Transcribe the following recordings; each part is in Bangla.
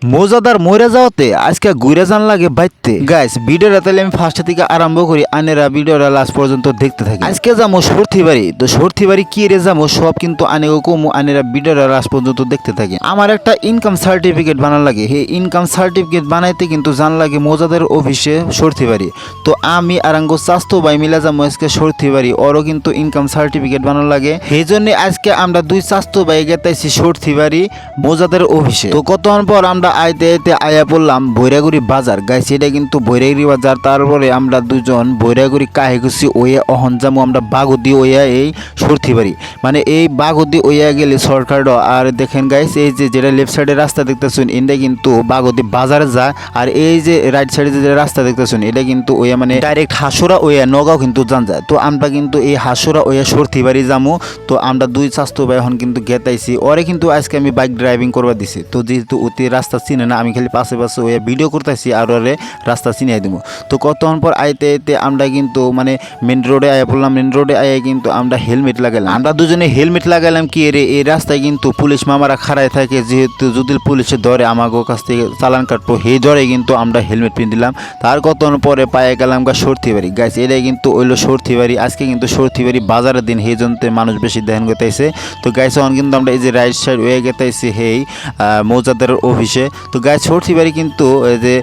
মজাদার মরে যাওয়াতে আজকে ঘুরে যান লাগে বাইতে গাইস ভিডিওটা তাহলে আমি ফার্স্ট থেকে আরম্ভ করি আনেরা ভিডিওটা লাস্ট পর্যন্ত দেখতে থাকি। আজকে যাবো সর্থি বাড়ি, তো সর্থি বাড়ি কি রে যাবো সব কিন্তু আনেগো কমু, আনেরা ভিডিওটা লাস্ট পর্যন্ত দেখতে থাকি। আমার একটা ইনকাম সার্টিফিকেট বানান লাগে, এই ইনকাম সার্টিফিকেট বানাইতে কিন্তু জান লাগে মজাদার অফিসে সর্থি বাড়ি। তো আমি আরাঙ্গো চাস্তো ভাই মিলে যাবো আজকে সর্থি বাড়ি, ওরও কিন্তু ইনকাম সার্টিফিকেট বানান লাগে। সেই জন্য আজকে আমরা দুই চাস্তো ভাই গেতাইছি সর্থি বাড়ি মজাদার অফিসে। তো কতক্ষণ পর আমরা আইতে আইতে আয়া পড়লাম বৈরাগুড়ি বাজার। গাইছি এটা কিন্তু বৈরাগুড়ি বাজার। তারপরে আমরা দুজন বৈরাগুড়ি কাহিগুছি ওয়া অহন যাবো আমরা বাগুদি ওয়া এই সর্থি বাড়ি, মানে এই বাগুদি ওয়া গেলে শর্টকাট। আর দেখেন গাইস এই যে যেটা লেফট সাইডে রাস্তা দেখতেছেন এটা কিন্তু বাগুদি বাজারে যায়, আর এই যে রাইট সাইডে যে রাস্তা দেখতেছেন এটা কিন্তু ওয়া মানে ডাইরেক্ট হাসুরা ওয়া নগাঁও কিন্তু যান যায়। তো আমরা কিন্তু এই হাসুরা ওয়া সর্থি বাড়ি যাবো। তো আমরা দুই স্বাস্থ্য ভাই এখন কিন্তু গেতাইছি, ওরে কিন্তু আজকে আমি বাইক ড্রাইভিং করবা দিছি। তো যেহেতু অতি রাস্তা চিনে না, আমি খালি পাশে পাশে ওই ভিডিও করতেছি আর ওরে রাস্তা চিনিয়ে দেবো। তো কতক্ষণ পর আইতে আইতে আমরা কিন্তু মানে মেন রোডে আয়া পড়লাম। মেন রোডে আয়া কিন্তু আমরা হেলমেট লাগাইলাম, আমরা দুজনে হেলমেট লাগাইলাম। কি রে এই রাস্তায় কিন্তু পুলিশ মামারা খাড়াই থাকে, যেহেতু যদি পুলিশে ধরে আমাকে কাছ থেকে চালান কাটবো, সেই ধরে কিন্তু আমরা হেলমেট পিন দিলাম। তার কতক্ষণ পরে পায়ে গেলাম গা সর্থি বাড়ি। গাছ এটাই কিন্তু ওইলো সর্থি বাড়ি। আজকে কিন্তু সর্থি বাড়ি বাজারের দিন, সেই জন্য মানুষ বেশি দেখেন গেতাইছে। তো গাছ এখন কিন্তু আমরা এই যে রাইট সাইড ওয়ে গেতাইছি সেই মৌজাদার অফিসে। তো গাছ সর্থি বাড়ি কিন্তু এই যে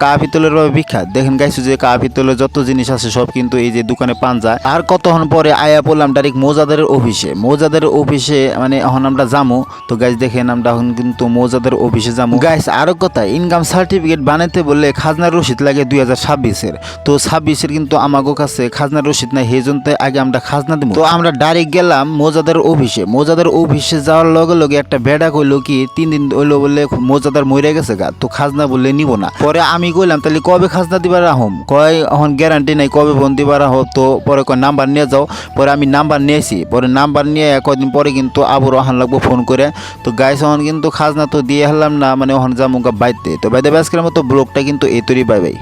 কাহা পিতলের বিখ্যাত। দেখেন গাইছো যে কাহা পিতলের যত জিনিস আছে সব কিন্তু এই যে দোকানে পান যায়। আর কতক্ষণ পরে আয়া পড়লাম ডাইরেক্ট মৌজাদারের অফিসে। মৌজাদারের অফিসে মানে এখন আমরা যামু। তো গাইস দেখেন আমরা এখন কিন্তু মৌজাদার অফিসে যামু। গাইস আরো কথা, ইনকাম সার্টিফিকেট বানাইতে বললে খাজনার রসিদ লাগে 2026-এর। তো 26-এর কিন্তু আমাগো কাছে খাজনার রসিদ নাই, সেই জন্য আগে আমরা খাজনা দেবো। তো আমরা ডাইরেক্ট গেলাম মৌজাদার অফিসে। মৌজাদার অফিসে যাওয়ার লগে লগে একটা বেড়া কইলো কি 3 দিন হইলো বলে মৌজাদার মরে গেছে গা, তো খাজনা বললে নিব না। পরে আমি কইলাম তাহলে কবে খাজনা দিবার আহম, কয় এখন গ্যারান্টি নাই কবে ফোন দিবার আহ। তো পরে কয় নাম্বার নিয়ে যাও। পরে আমি নাম্বার নিয়েছি, পরে নাম্বার নিয়ে কয়েকদিন পরে কিন্তু আবার আহান লাগবো ফোন করে। তো গাইস এখন কিন্তু খাজনা তো দিয়ে হলাম না, মানে ওখানে যাবো বাইতে। তো বাইতে আজকের মতো ব্লগটা কিন্তু এই তৈরি, বাই বাই।